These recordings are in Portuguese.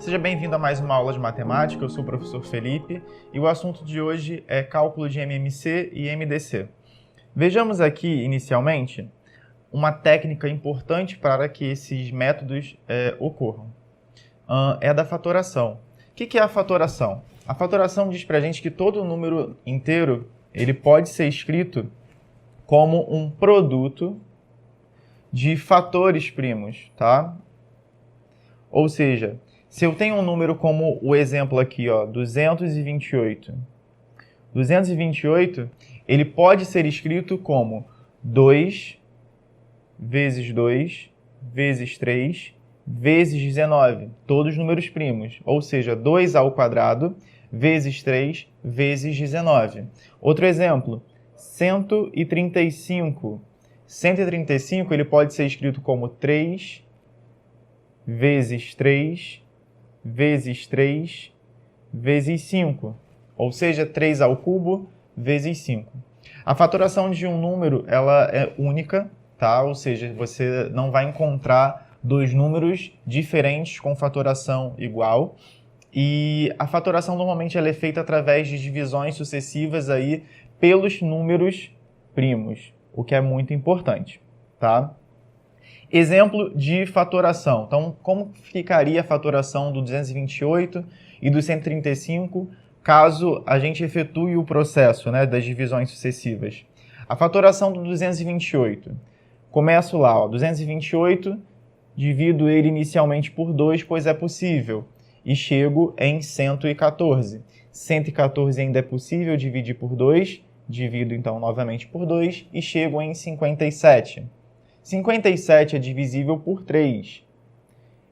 Seja bem-vindo a mais uma aula de matemática, eu sou o professor Felipe e o assunto de hoje é cálculo de MMC e MDC. Vejamos aqui, inicialmente, uma técnica importante para que esses métodos ocorram. É a da fatoração. O que é a fatoração? A fatoração diz para a gente que todo número inteiro ele pode ser escrito como um produto de fatores primos, tá? Ou seja, se eu tenho um número como o exemplo aqui, ó, 228. 228, ele pode ser escrito como 2 vezes 2 vezes 3 vezes 19, todos números primos, ou seja, 2 ao quadrado vezes 3 vezes 19. Outro exemplo, 135. 135 ele pode ser escrito como 3 vezes 3 vezes 3 vezes 5, ou seja, 3 ao cubo vezes 5. A fatoração de um número ela é única, tá? Ou seja, você não vai encontrar dois números diferentes com fatoração igual. E a fatoração normalmente ela é feita através de divisões sucessivas aí pelos números primos, o que é muito importante, tá? Exemplo de fatoração. Então, como ficaria a fatoração do 228 e do 135 caso a gente efetue o processo, né, das divisões sucessivas? A fatoração do 228. Começo lá, ó, 228, divido ele inicialmente por 2, pois é possível, e chego em 114. 114 ainda é possível dividir por 2, divido então novamente por 2 e chego em 57. 57 é divisível por 3.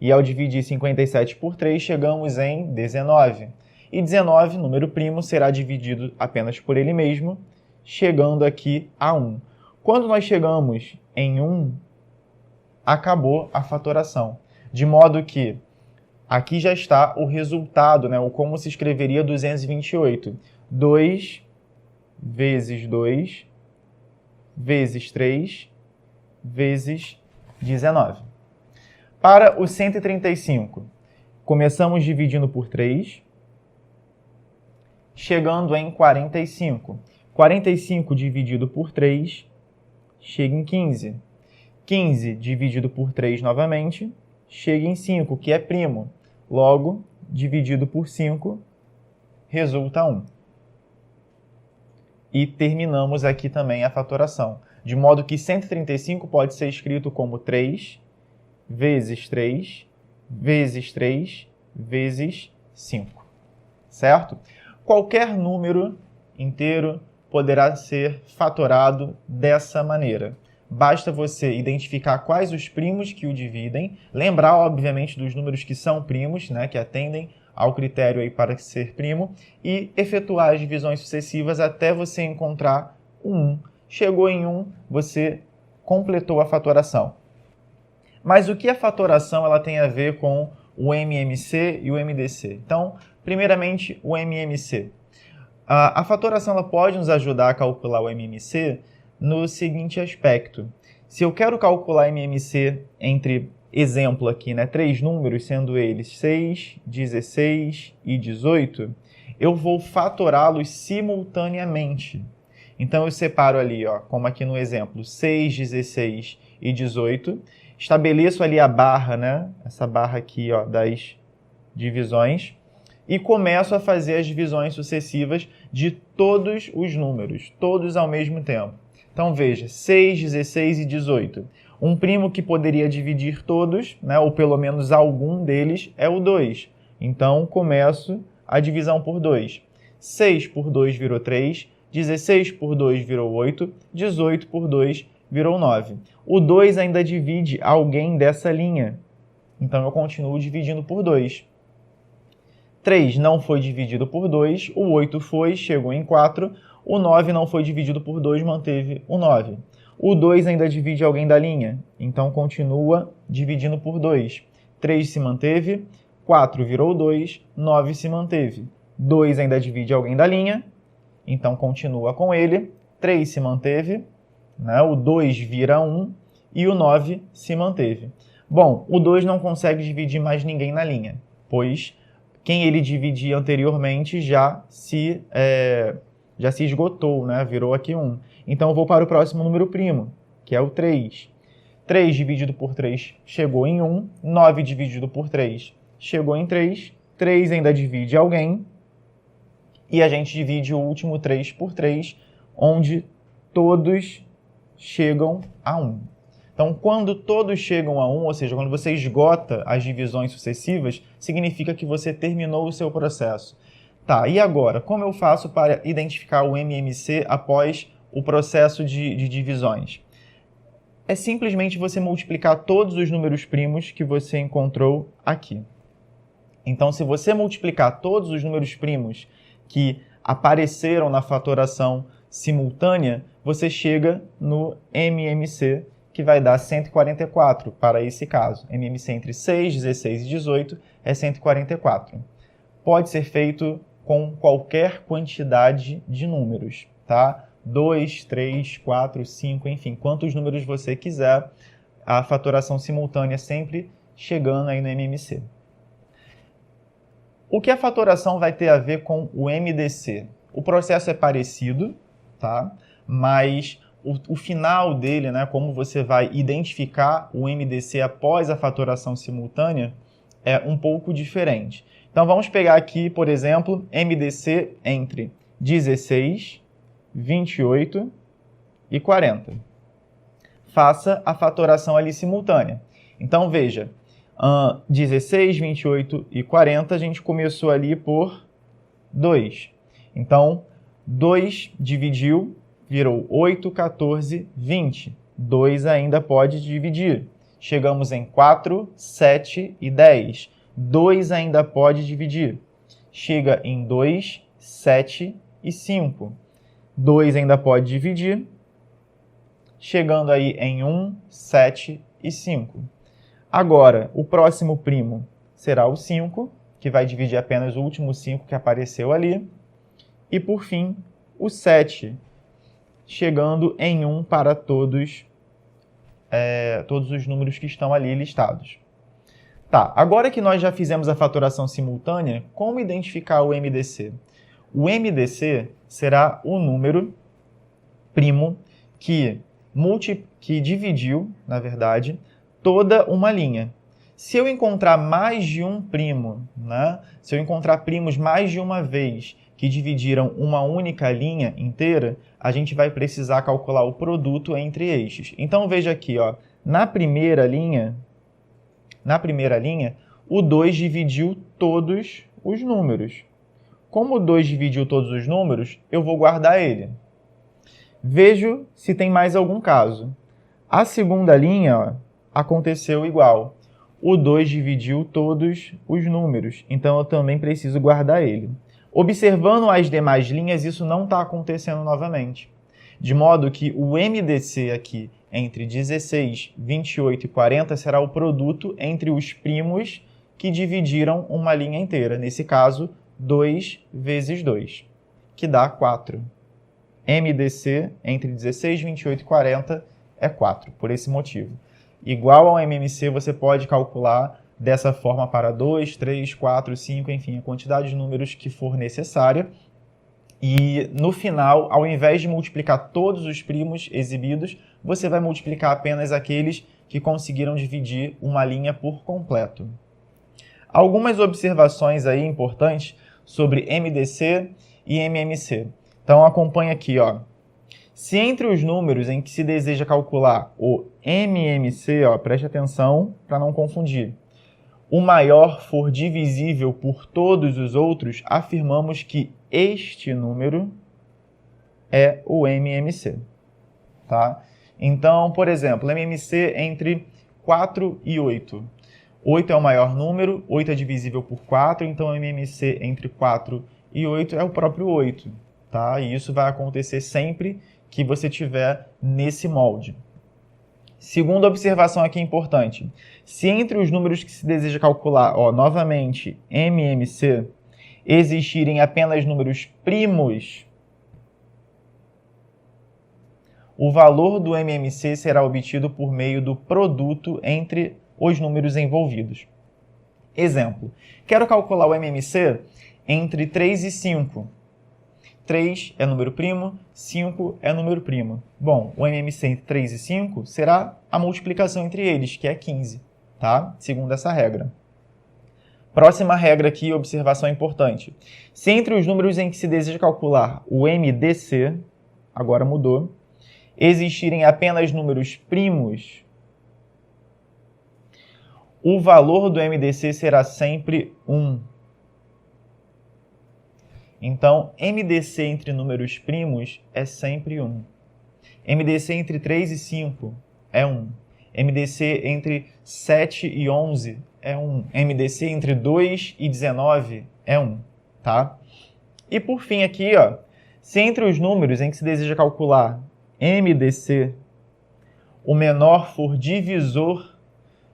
E ao dividir 57 por 3, chegamos em 19. E 19, número primo, será dividido apenas por ele mesmo, chegando aqui a 1. Quando nós chegamos em 1, acabou a fatoração. De modo que aqui já está o resultado, né, ou como se escreveria 228. 2 vezes 2 vezes 3 vezes 19. Para o 135, começamos dividindo por 3, chegando em 45. 45 dividido por 3, chega em 15. 15 dividido por 3 novamente, chega em 5, que é primo. Logo, dividido por 5, resulta 1. E terminamos aqui também a fatoração. De modo que 135 pode ser escrito como 3 vezes 3 vezes 3 vezes 5. Certo? Qualquer número inteiro poderá ser fatorado dessa maneira. Basta você identificar quais os primos que o dividem, lembrar, obviamente, dos números que são primos, né, que atendem ao critério aí para ser primo, e efetuar as divisões sucessivas até você encontrar o 1. Chegou em 1, você completou a fatoração. Mas o que a fatoração ela tem a ver com o MMC e o MDC? Então, primeiramente, o MMC. A fatoração ela pode nos ajudar a calcular o MMC no seguinte aspecto. Se eu quero calcular MMC entre, exemplo aqui, né, 3 números, sendo eles 6, 16 e 18, eu vou fatorá-los simultaneamente. Então, eu separo ali, ó, como aqui no exemplo, 6, 16 e 18. Estabeleço ali a barra, né? Essa barra aqui, ó, das divisões. E começo a fazer as divisões sucessivas de todos os números, todos ao mesmo tempo. Então, veja, 6, 16 e 18. Um primo que poderia dividir todos, né, ou pelo menos algum deles, é o 2. Então, começo a divisão por 2. 6 por 2 virou 3. 16 por 2 virou 8, 18 por 2 virou 9. O 2 ainda divide alguém dessa linha, então eu continuo dividindo por 2. 3 não foi dividido por 2, o 8 foi, chegou em 4, o 9 não foi dividido por 2, manteve o 9. O 2 ainda divide alguém da linha, então continua dividindo por 2. 3 se manteve, 4 virou 2, 9 se manteve. 2 ainda divide alguém da linha, então, continua com ele, 3 se manteve, né? O 2 vira 1 e o 9 se manteve. Bom, o 2 não consegue dividir mais ninguém na linha. pois quem ele dividia anteriormente já se esgotou, né? Virou aqui 1. Então, eu vou para o próximo número primo, que é o 3. 3 dividido por 3 chegou em 1. 9 dividido por 3 chegou em 3. 3 ainda divide alguém. E a gente divide o último 3 por 3, onde todos chegam a 1. Então, quando todos chegam a 1, ou seja, quando você esgota as divisões sucessivas, significa que você terminou o seu processo. Tá, e agora, como eu faço para identificar o MMC após o processo de divisões? É simplesmente você multiplicar todos os números primos que você encontrou aqui. Então, se você multiplicar todos os números primos que apareceram na fatoração simultânea, você chega no MMC, que vai dar 144 para esse caso. MMC entre 6, 16 e 18 é 144. Pode ser feito com qualquer quantidade de números, tá? 2, 3, 4, 5, enfim, quantos números você quiser, a fatoração simultânea sempre chegando aí no MMC. O que a fatoração vai ter a ver com o MDC? O processo é parecido, tá? Mas o final dele, né, como você vai identificar o MDC após a fatoração simultânea, é um pouco diferente. Então vamos pegar aqui, por exemplo, MDC entre 16, 28 e 40. Faça a fatoração ali simultânea. Então veja, 16, 28 e 40, a gente começou ali por 2. Então, 2 dividiu, virou 8, 14, 20. 2 ainda pode dividir. Chegamos em 4, 7 e 10. 2 ainda pode dividir. Chega em 2, 7 e 5. 2 ainda pode dividir. Chegando aí em 1, 7 e 5. Agora, o próximo primo será o 5, que vai dividir apenas o último 5 que apareceu ali. E, por fim, o 7, chegando em 1 para todos os números que estão ali listados. Tá, agora que nós já fizemos a fatoração simultânea, como identificar o MDC? O MDC será o número primo que dividiu, na verdade, toda uma linha. Se eu encontrar mais de um primo, né? Se eu encontrar primos mais de uma vez que dividiram uma única linha inteira, a gente vai precisar calcular o produto entre eixos. Então veja aqui, ó, na primeira linha, o 2 dividiu todos os números. Como o 2 dividiu todos os números, eu vou guardar ele. Vejo se tem mais algum caso. A segunda linha, ó, aconteceu igual. O 2 dividiu todos os números, então eu também preciso guardar ele. Observando as demais linhas, isso não está acontecendo novamente. De modo que o MDC aqui entre 16, 28 e 40 será o produto entre os primos que dividiram uma linha inteira. Nesse caso, 2 vezes 2, que dá 4. MDC entre 16, 28 e 40 é 4, por esse motivo. Igual ao MMC, você pode calcular dessa forma para 2, 3, 4, 5, enfim, a quantidade de números que for necessária. E no final, ao invés de multiplicar todos os primos exibidos, você vai multiplicar apenas aqueles que conseguiram dividir uma linha por completo. Algumas observações aí importantes sobre MDC e MMC. Então acompanha aqui, ó. Se entre os números em que se deseja calcular o MMC, ó, preste atenção para não confundir, o maior for divisível por todos os outros, afirmamos que este número é o MMC. Tá? Então, por exemplo, MMC entre 4 e 8. 8 é o maior número, 8 é divisível por 4, então MMC entre 4 e 8 é o próprio 8. Tá? E isso vai acontecer sempre que você tiver nesse molde. Segunda observação aqui importante. Se entre os números que se deseja calcular, ó, novamente, MMC, existirem apenas números primos, o valor do MMC será obtido por meio do produto entre os números envolvidos. Exemplo, quero calcular o MMC entre 3 e 5. 3 é número primo, 5 é número primo. Bom, o MMC entre 3 e 5 será a multiplicação entre eles, que é 15, tá? Segundo essa regra. Próxima regra aqui, observação importante. Se entre os números em que se deseja calcular o MDC, agora mudou, existirem apenas números primos, o valor do MDC será sempre 1. Então, MDC entre números primos é sempre 1. MDC entre 3 e 5 é 1. MDC entre 7 e 11 é 1. MDC entre 2 e 19 é 1, tá? E por fim aqui, ó, se entre os números em que se deseja calcular MDC, o menor for divisor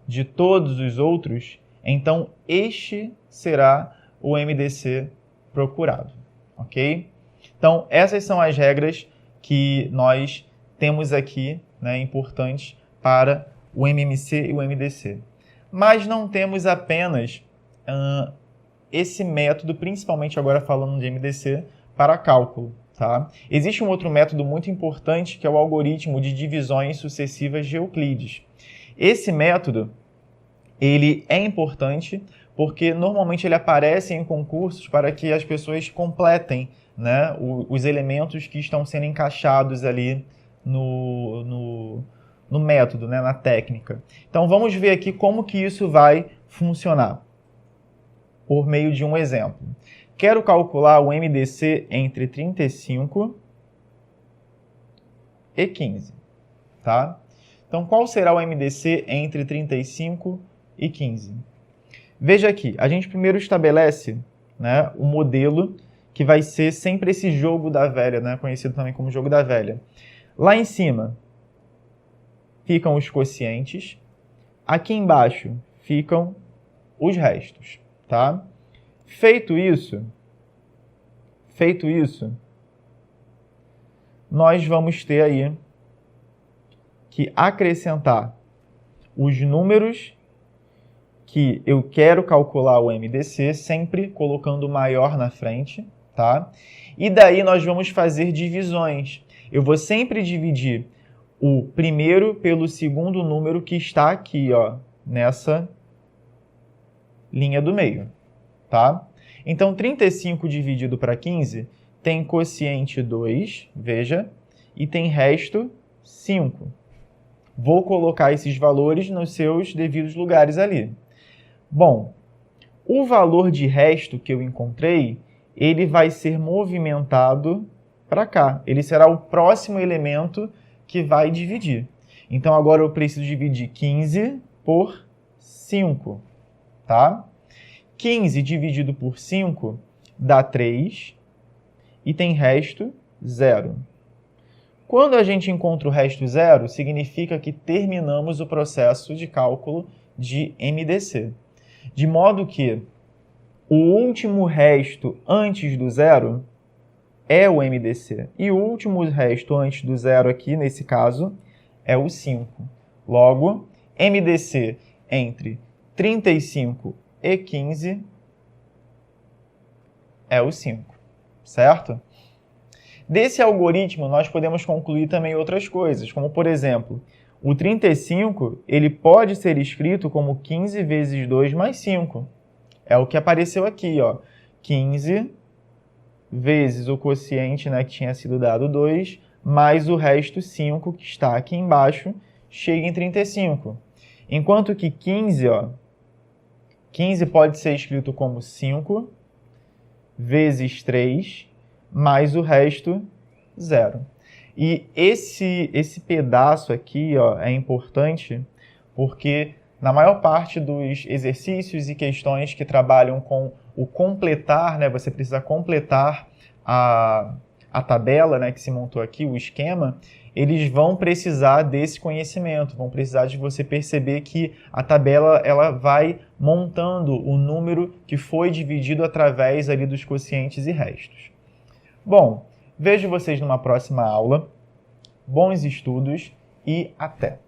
de todos os outros, então este será o MDC procurado, ok? Então, essas são as regras que nós temos aqui, né, importantes para o MMC e o MDC. Mas não temos apenas esse método, principalmente agora falando de MDC, para cálculo, tá? Existe um outro método muito importante, que é o algoritmo de divisões sucessivas de Euclides. Esse método, ele é importante porque normalmente ele aparece em concursos para que as pessoas completem, né, os elementos que estão sendo encaixados ali no método, né, na técnica. Então vamos ver aqui como que isso vai funcionar por meio de um exemplo. Quero calcular o MDC entre 35 e 15, tá? Então qual será o MDC entre 35 e 15? Veja aqui, a gente primeiro estabelece, né, o modelo que vai ser sempre esse jogo da velha, né, conhecido também como jogo da velha. Lá em cima ficam os quocientes, aqui embaixo ficam os restos, tá? Feito isso, nós vamos ter aí que acrescentar os números que eu quero calcular o MDC, sempre colocando o maior na frente, tá? E daí nós vamos fazer divisões. Eu vou sempre dividir o primeiro pelo segundo número que está aqui, ó, nessa linha do meio, tá? Então, 35 dividido para 15 tem quociente 2, veja, e tem resto 5. Vou colocar esses valores nos seus devidos lugares ali. Bom, o valor de resto que eu encontrei, ele vai ser movimentado para cá. Ele será o próximo elemento que vai dividir. Então, agora eu preciso dividir 15 por 5, tá? 15 dividido por 5 dá 3 e tem resto 0. Quando a gente encontra o resto 0, significa que terminamos o processo de cálculo de MDC. De modo que o último resto antes do 0 é o MDC. E o último resto antes do 0 aqui, nesse caso, é o 5. Logo, MDC entre 35 e 15 é o 5, certo? Desse algoritmo, nós podemos concluir também outras coisas, como, por exemplo, o 35 ele pode ser escrito como 15 vezes 2 mais 5. É o que apareceu aqui, ó. 15 vezes o quociente, né, que tinha sido dado 2, mais o resto 5, que está aqui embaixo, chega em 35. Enquanto que 15, ó, 15 pode ser escrito como 5 vezes 3, mais o resto 0. E esse pedaço aqui, ó, é importante porque na maior parte dos exercícios e questões que trabalham com o completar, né, você precisa completar a tabela, né, que se montou aqui, o esquema, eles vão precisar desse conhecimento, vão precisar de você perceber que a tabela ela vai montando o número que foi dividido através ali dos quocientes e restos. Bom, vejo vocês numa próxima aula. Bons estudos e até!